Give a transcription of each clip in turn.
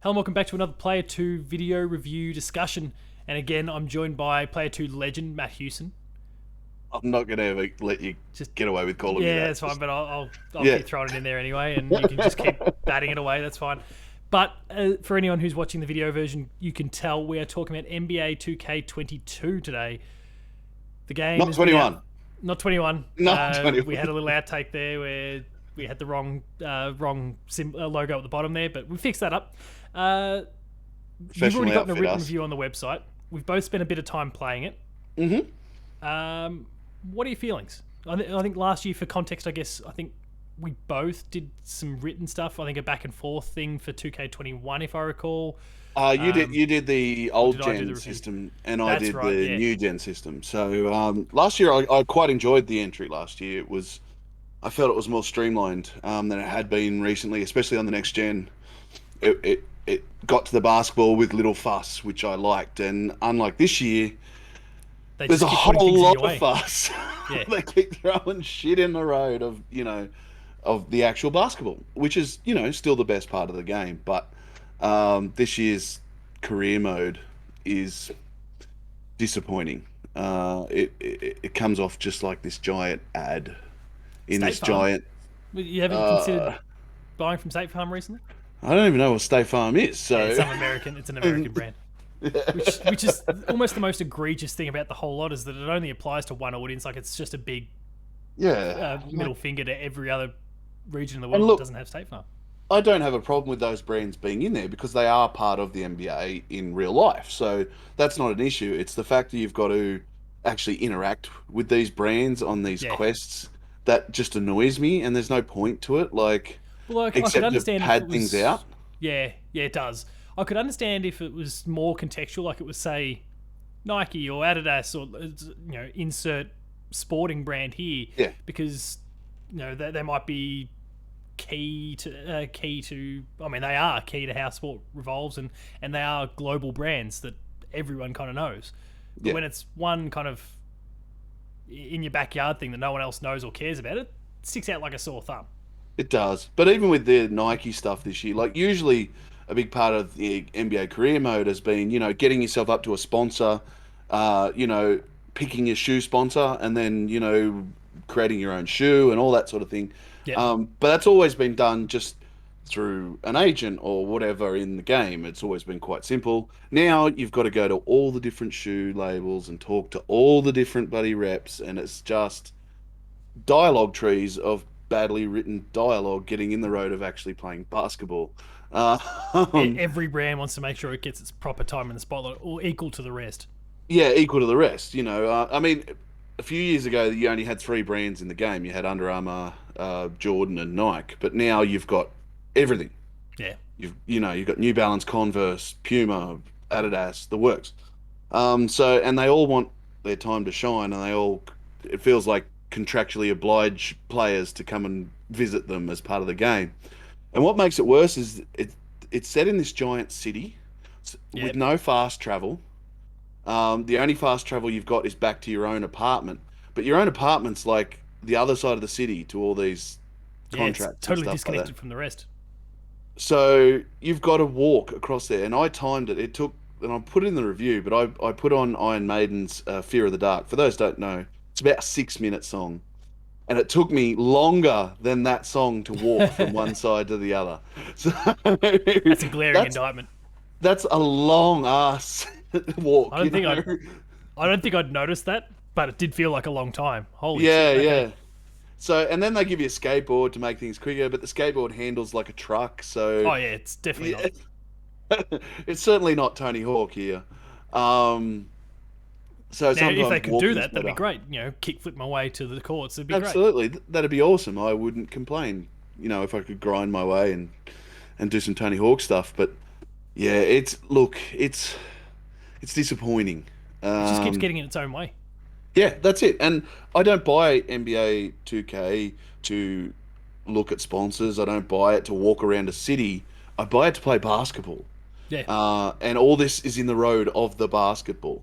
Hello and welcome back to another Player 2 video review discussion. And again, I'm joined by Player 2 legend, Matt Hewson. I'm not going to ever let you just get away with calling me that. Yeah, that's fine, but I'll keep throwing it in there anyway, and you can just keep batting it away, that's fine. But for anyone who's watching the video version, you can tell we are talking about NBA 2K22 today. The game Not 21. Not 21. Not 21. We had a little outtake there where we had the wrong logo at the bottom there, but we fixed that up. You've already gotten a written review on the website. We've both spent a bit of time playing it. Mm-hmm. What are your feelings? I think last year, for context, I think we both did some written stuff. I think a back and forth thing for 2K21, if I recall. You did the old gen system, and I did the new gen system. So last year, I quite enjoyed the entry. Last year, I felt it was more streamlined than it had been recently, especially on the next gen. It got to the basketball with little fuss, which I liked, and unlike this year, there's a whole lot of fuss. Yeah. They keep throwing shit in the road of the actual basketball, which is still the best part of the game. But this year's career mode is disappointing. It comes off just like this giant ad in this giant. You haven't considered buying from State Farm recently? I don't even know what State Farm is. So yeah, it's an American brand. Which is almost the most egregious thing about the whole lot, is that it only applies to one audience. Like, it's just a big middle finger to every other region in the world that doesn't have State Farm. I don't have a problem with those brands being in there because they are part of the NBA in real life. So that's not an issue. It's the fact that you've got to actually interact with these brands on these quests that just annoys me, and there's no point to it. Except to pad things out. Yeah, it does. I could understand if it was more contextual, like it was, say, Nike or Adidas or insert sporting brand here. Yeah. Because they might be key to. I mean, they are key to how sport revolves, and they are global brands that everyone kind of knows. But when it's one kind of in your backyard thing that no one else knows or cares about, it sticks out like a sore thumb. It does. But even with the Nike stuff this year, usually a big part of the NBA career mode has been, getting yourself up to a sponsor, picking your shoe sponsor, and then, creating your own shoe and all that sort of thing. Yeah. But that's always been done just through an agent or whatever in the game. It's always been quite simple. Now you've got to go to all the different shoe labels and talk to all the different bloody reps, and it's just dialogue trees of badly written dialogue getting in the road of actually playing basketball. Every brand wants to make sure it gets its proper time in the spotlight, or equal to the rest. Yeah, equal to the rest. I mean, a few years ago, you only had 3 brands in the game. You had Under Armour, Jordan, and Nike. But now you've got everything. Yeah. You've got New Balance, Converse, Puma, Adidas, the works. And they all want their time to shine, and it feels like contractually oblige players to come and visit them as part of the game. And what makes it worse is it's set in this giant city with no fast travel. The only fast travel you've got is back to your own apartment, but your own apartment's like the other side of the city to all these contracts. It's totally disconnected from the rest. So you've got to walk across there, and I timed it. It took, and I put it in the review, but I put on Iron Maiden's Fear of the Dark. For those who don't know, it's about a 6-minute song. And it took me longer than that song to walk from one side to the other. So that's a glaring indictment. That's a long ass walk. I don't think I'd noticed that, but it did feel like a long time. Holy shit. Okay. Yeah. So, and then they give you a skateboard to make things quicker, but the skateboard handles like a truck. So. Oh yeah, it's definitely not. It's certainly not Tony Hawk here. So now, if they could do that, that'd be great. Kickflip my way to the courts, it'd be great. Absolutely, that'd be awesome. I wouldn't complain. If I could grind my way and do some Tony Hawk stuff. But yeah, it's disappointing. It just keeps getting in its own way. Yeah, that's it. And I don't buy NBA 2K to look at sponsors. I don't buy it to walk around a city. I buy it to play basketball. Yeah. And all this is in the road of the basketball.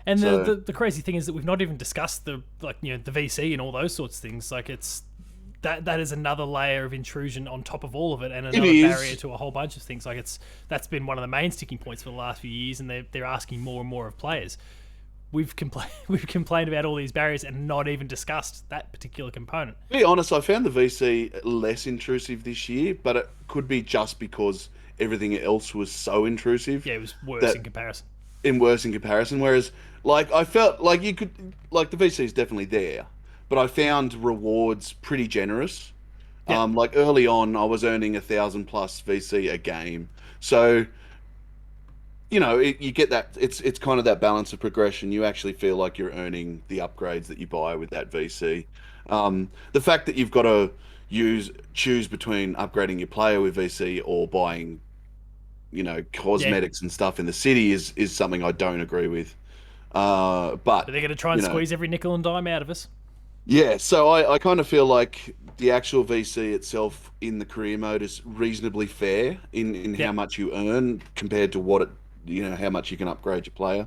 And the crazy thing is that we've not even discussed the VC and all those sorts of things. Like, that is another layer of intrusion on top of all of it, and It another is. barrier to a whole bunch of things. Like that's been one of the main sticking points for the last few years, and they're asking more and more of players. We've complained about all these barriers and not even discussed that particular component. To be honest, I found the VC less intrusive this year, but it could be just because everything else was so intrusive. Yeah, it was worse in comparison. Worse in comparison. Whereas, like, I felt like you could, like, the VC is definitely there, but I found rewards pretty generous. Yeah. Like early on, I was earning 1,000 plus VC a game, so you know you get that. It's kind of that balance of progression. You actually feel like you're earning the upgrades that you buy with that VC. The fact that you've got to choose between upgrading your player with VC or buying, you know, cosmetics and stuff in the city is something I don't agree with. But they're going to try and squeeze every nickel and dime out of us. Yeah, so I kind of feel like the actual VC itself in the career mode is reasonably fair in how much you earn compared to what how much you can upgrade your player.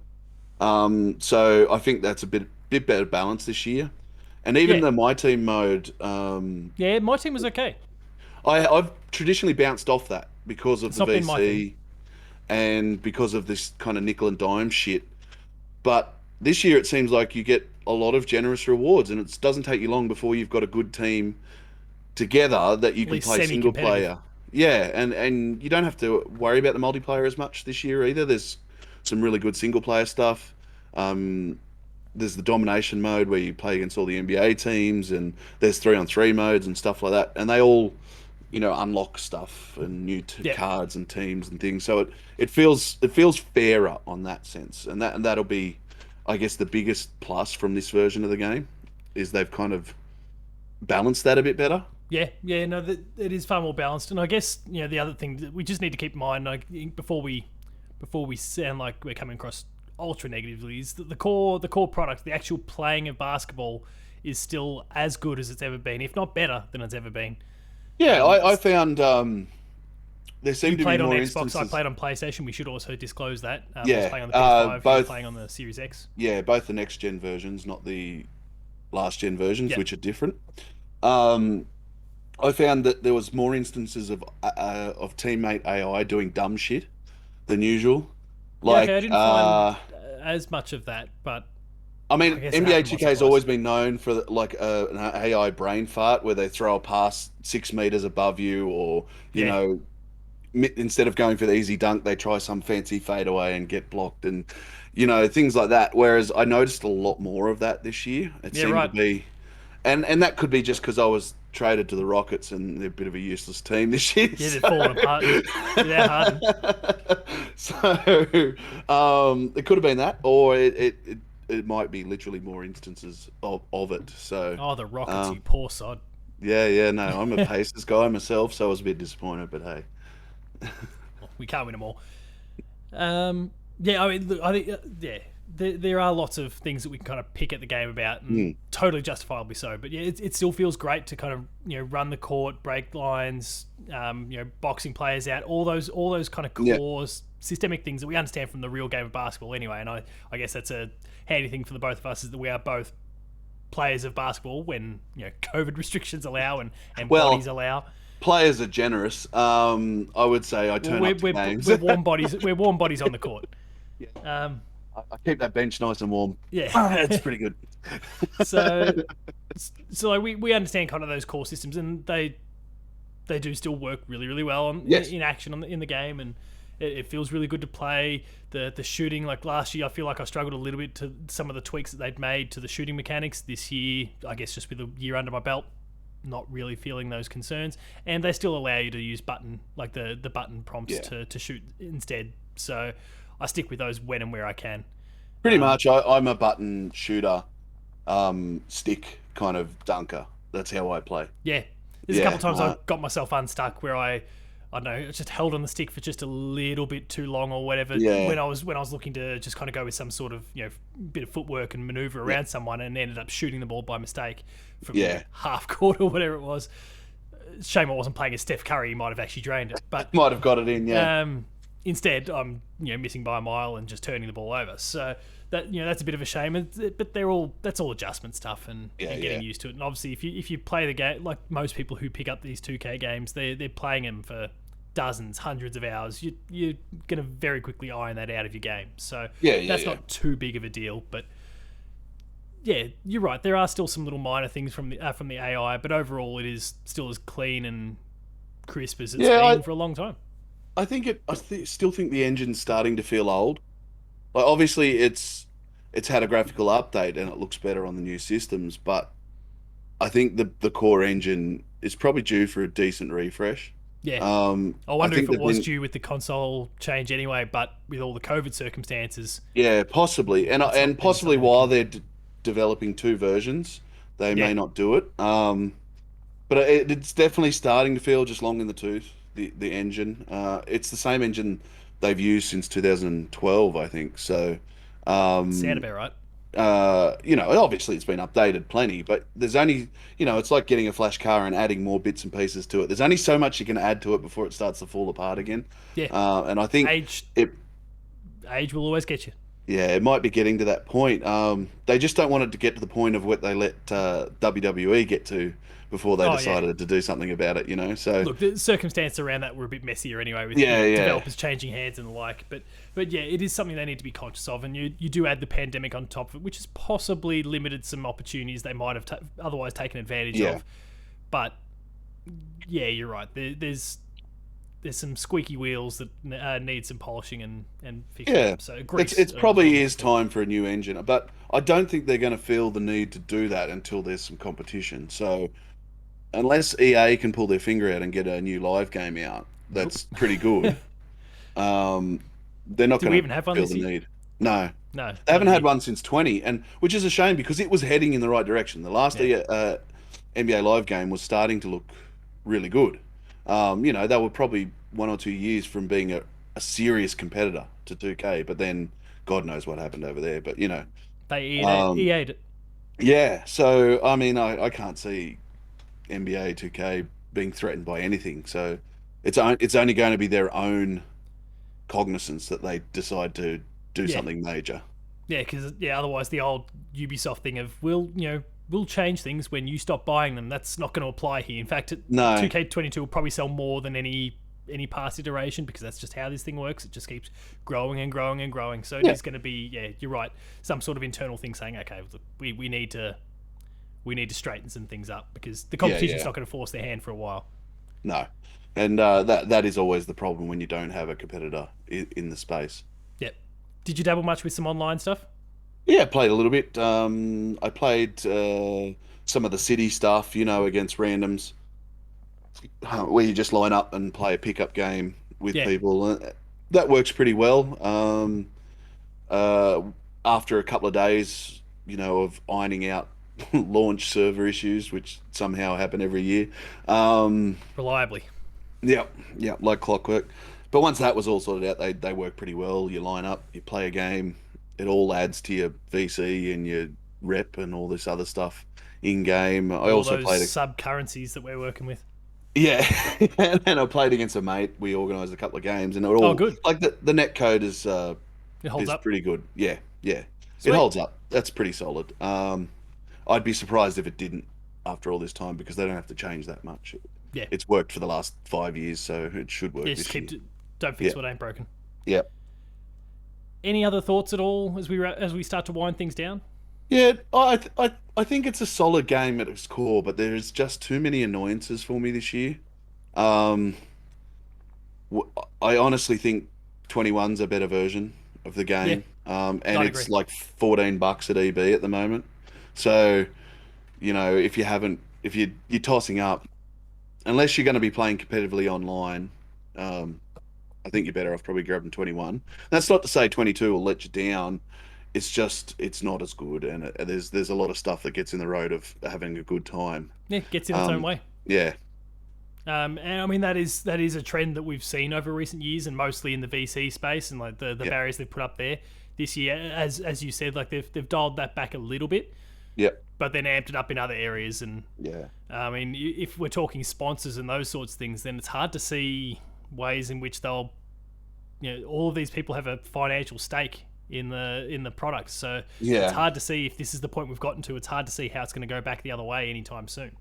So I think that's a bit better balance this year. And even the My Team mode, My Team was okay. I've traditionally bounced off that because of It's the not been my VC thing. and because of this kind of nickel and dime shit. But this year it seems like you get a lot of generous rewards, and it doesn't take you long before you've got a good team together that you can play single player. Yeah, and you don't have to worry about the multiplayer as much this year either. There's some really good single player stuff. There's the Domination Mode where you play against all the NBA teams, and there's 3-on-3 modes and stuff like that, and they all, unlock stuff and new cards and teams and things. So it feels fairer on that sense, and that'll be, I guess, the biggest plus from this version of the game is they've kind of balanced that a bit better. Yeah, no, it is far more balanced, and I guess the other thing that we just need to keep in mind, like before we sound like we're coming across ultra negatively, is that the core product, the actual playing of basketball, is still as good as it's ever been, if not better than it's ever been. Yeah, I found there seemed to be more instances. You played on Xbox, I played on PlayStation. We should also disclose that. I was playing on the PS5, you were playing on the Series X. Yeah, both the next gen versions, not the last gen versions, which are different. I found that there was more instances of teammate AI doing dumb shit than usual. Like, I didn't find as much of that, but I mean, NBA 2K has always been known for like an AI brain fart where they throw a pass 6 meters above you, or you know, instead of going for the easy dunk, they try some fancy fadeaway and get blocked, and things like that. Whereas I noticed a lot more of that this year. It seemed to be, and that could be just because I was traded to the Rockets and they're a bit of a useless team this year. Yeah, they're falling apart. They're hard. So it could have been that, or it might be literally more instances of it. So the Rockets, you poor sod. Yeah, no, I'm a Pacers guy myself, so I was a bit disappointed, but hey. We can't win them all. I mean, look, I think, there are lots of things that we can kind of pick at the game about, and totally justifiably so. But it still feels great to kind of run the court, break lines, boxing players out, all those kind of core systemic things that we understand from the real game of basketball anyway. And I guess that's a handy thing for the both of us, is that we are both players of basketball when COVID restrictions allow and bodies allow. Players are generous. I would say I turn up to games. We're warm bodies. We're warm bodies on the court. Yeah. I keep that bench nice and warm. Yeah, it's pretty good. so we understand kind of those core systems, and they do still work really, really well in action in the game, and it feels really good to play. The shooting, like last year, I feel like I struggled a little bit to some of the tweaks that they'd made to the shooting mechanics. This year, I guess just with a year under my belt, not really feeling those concerns, and they still allow you to use the button prompts to shoot instead. So I stick with those when and where I can. Pretty much, I'm a button shooter, stick kind of dunker. That's how I play. Yeah, there's a couple times I got myself unstuck where I don't know, just held on the stick for just a little bit too long or whatever. Yeah. When I was looking to just kind of go with some sort of bit of footwork and maneuver around someone, and ended up shooting the ball by mistake from half court or whatever it was. Shame I wasn't playing as Steph Curry. He might have actually drained it, but might have got it in. Yeah. Instead, I'm missing by a mile and just turning the ball over. So that's a bit of a shame. But that's all adjustment stuff and getting used to it. And obviously, if you play the game like most people who pick up these 2K games, they're playing them for dozens, hundreds of hours. You're going to very quickly iron that out of your game. So that's not too big of a deal. But yeah, you're right. There are still some little minor things from the AI, but overall, it is still as clean and crisp as it's been for a long time. I still think the engine's starting to feel old. Like obviously it's had a graphical update and it looks better on the new systems, but I think the core engine is probably due for a decent refresh. Yeah. I wonder if it was due with the console change anyway, but with all the COVID circumstances. Yeah, possibly, and possibly while they're developing two versions, they may not do it. But it's definitely starting to feel just long in the tooth. The engine, it's the same engine they've used since 2012, I think. So, sound about right. Obviously it's been updated plenty, but there's only, it's like getting a flash car and adding more bits and pieces to it. There's only so much you can add to it before it starts to fall apart again. Yeah. And I think age will always get you. Yeah, it might be getting to that point. They just don't want it to get to the point of what they let WWE get to before they decided to do something about it, So look, the circumstances around that were a bit messier anyway, with developers changing hands and the like. But yeah, it is something they need to be conscious of, and you do add the pandemic on top of it, which has possibly limited some opportunities they might have otherwise taken advantage of. But yeah, you're right. There's some squeaky wheels that need some polishing and fixing. Yeah, so it's probably is time for a new engine, but I don't think they're going to feel the need to do that until there's some competition. So unless EA can pull their finger out and get a new live game out, that's pretty good. They're not going to feel the need. No, they haven't had one since 20, and which is a shame because it was heading in the right direction. The last NBA Live game was starting to look really good. They were probably 1 or 2 years from being a serious competitor to 2K, but then God knows what happened over there. But they EA'd it. Yeah, so I mean, I can't see NBA 2K being threatened by anything. So it's only going to be their own cognizance that they decide to do something major. Yeah, because otherwise the old Ubisoft thing of we'll change things when you stop buying them. That's not going to apply here. In fact, 2K22 will probably sell more than any past iteration because that's just how this thing works. It just keeps growing and growing and growing. So it is going to be, you're right, some sort of internal thing saying, okay, we need to straighten some things up because the competition's not going to force their hand for a while. No, and that is always the problem when you don't have a competitor in the space. Yep. Did you dabble much with some online stuff? Yeah, I played a little bit. I played some of the city stuff, against randoms, where you just line up and play a pickup game with people. That works pretty well. After a couple of days, of ironing out launch server issues, which somehow happen every year. Reliably. Yeah, like clockwork. But once that was all sorted out, they work pretty well. You line up, you play a game. It all adds to your VC and your rep and all this other stuff in game. I also played sub currencies that we're working with. Yeah, and I played against a mate. We organised a couple of games, and it all good. Like the net code is it holds up pretty good. Yeah, Sweet. It holds up. That's pretty solid. I'd be surprised if it didn't after all this time because they don't have to change that much. Yeah, it's worked for the last 5 years, so it should work. Just don't fix what ain't broken. Yeah. Any other thoughts at all as we start to wind things down? Yeah, I think it's a solid game at its core, but there's just too many annoyances for me this year. I honestly think 21's a better version of the game, and it's like $14 at EB at the moment. So, if you're tossing up, unless you're going to be playing competitively online, I think you're better off probably grabbing 21. That's not to say 22 will let you down. It's just it's not as good, and there's a lot of stuff that gets in the road of having a good time. Yeah, gets in its own way. Yeah. And I mean that is a trend that we've seen over recent years, and mostly in the VC space, and like the barriers they've put up there this year. As you said, like they've dialed that back a little bit. Yep. But then amped it up in other areas, and I mean, if we're talking sponsors and those sorts of things, then it's hard to see ways in which they'll, all of these people have a financial stake in the product. So Yeah. it's hard to see if this is the point we've gotten to. It's hard to see how it's going to go back the other way anytime soon.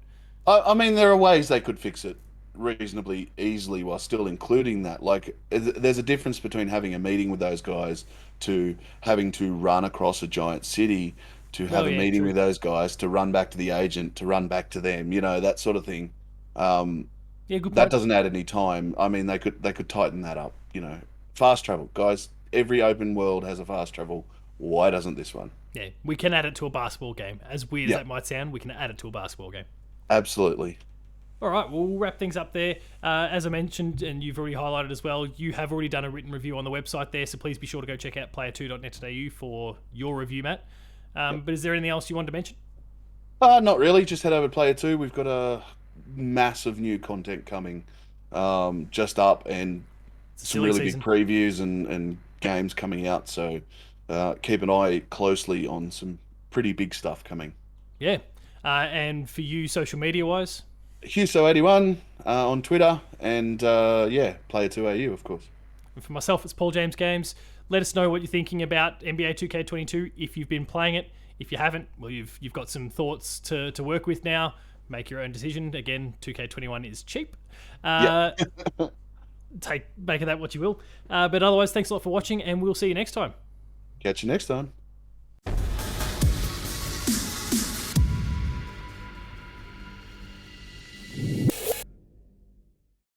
I mean, there are ways they could fix it reasonably easily while still including that. Like, there's a difference between having a meeting with those guys to having to run across a giant city, to have a meeting True. with those guys, to run back to the agent, to run back to them, that sort of thing. Yeah, good That point. doesn't add any time. I mean, they could tighten that up, Fast travel, guys. Every open world has a fast travel. Why doesn't this one? Yeah, we can add it to a basketball game. As weird as Yeah, that might sound, we can add it to a basketball game. absolutely. All right, well, we'll wrap things up there. As I mentioned, and you've already highlighted as well, you have already done a written review on the website there, so please be sure to go check out player2.net.au for your review, Matt. But is there anything else you wanted to mention? Not really. Just head over to Player 2. We've got a massive new content coming just up, and some really season. big previews and games coming out. So keep an eye closely on some pretty big stuff coming. Yeah. And for you, social media-wise? Huso81 on Twitter, and Player 2 AU, of course. And for myself, it's Paul James Games. Let us know what you're thinking about NBA 2K22 if you've been playing it. If you haven't, well, you've got some thoughts to work with now. Make your own decision. Again, 2K21 is cheap. Make of that what you will. But otherwise, thanks a lot for watching, and we'll see you next time. Catch you next time.